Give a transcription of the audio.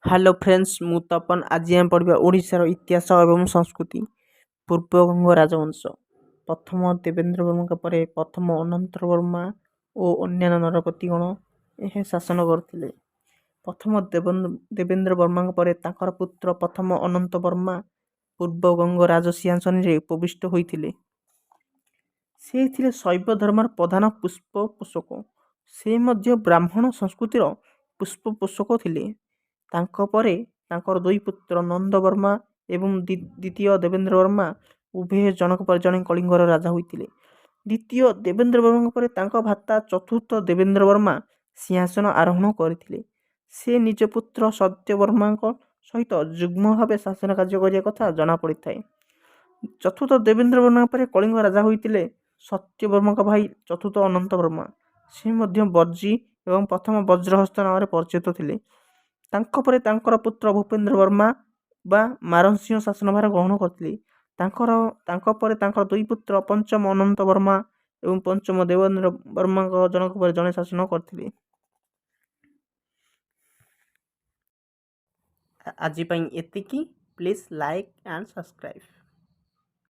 Hello friends मु तपन आज आम पढ़ा ओडिशार इतिहास एवं संस्कृति पूर्वगंग राजवंश प्रथम देवेंद्र वर्मा पर प्रथम अनंत वर्मा और अन्य नरपतिगण यह शासन करते। प्रथम देवेंद्र वर्मा पर तांकर पुत्र प्रथम अनंत वर्मा पूर्वगंग राज सिंहासन उपविष्ट होते। से थिले शैव धर्मर प्रधान पुष्प पोषक। से मध्य ब्राह्मण संस्कृतिर पुष्प पोषक थिले। तांको परे तांकर दुई पुत्र नंद वर्मा एवं द्वितीय देवेंद्र वर्मा उभय जनक पर जने कलिंगर राजा होइतिले। द्वितीय देवेंद्र वर्मा पर तांको भाता चतुर्थ देवेंद्र वर्मा सिंहासन आरोहण करथिले। से निज पुत्र सत्यवर्मा सहित जुग्म भाव शासन कार्य करिया कथा जना पड़ी थाए। चतुर्थ देवेंद्र वर्मा पर कलिंग राजा होइतिले सत्यवर्मा भाई चतुर्थ अनंत वर्मा। से मध्य बज्जी एवं प्रथम वज्रहस्त नाम परिचित थिले। तांको परे तांकर पुत्र भूपेंद्र वर्मा बा मारनसिंह शासन भार ग्रहण करथिले। तांको परे तांकर दुई पुत्र पंचम अनंत वर्मा एवं पंचम देवेंद्र वर्मा जनक पर जने शासन करथिले। आज एतिकी प्लीज लाइक एंड सब्सक्राइब।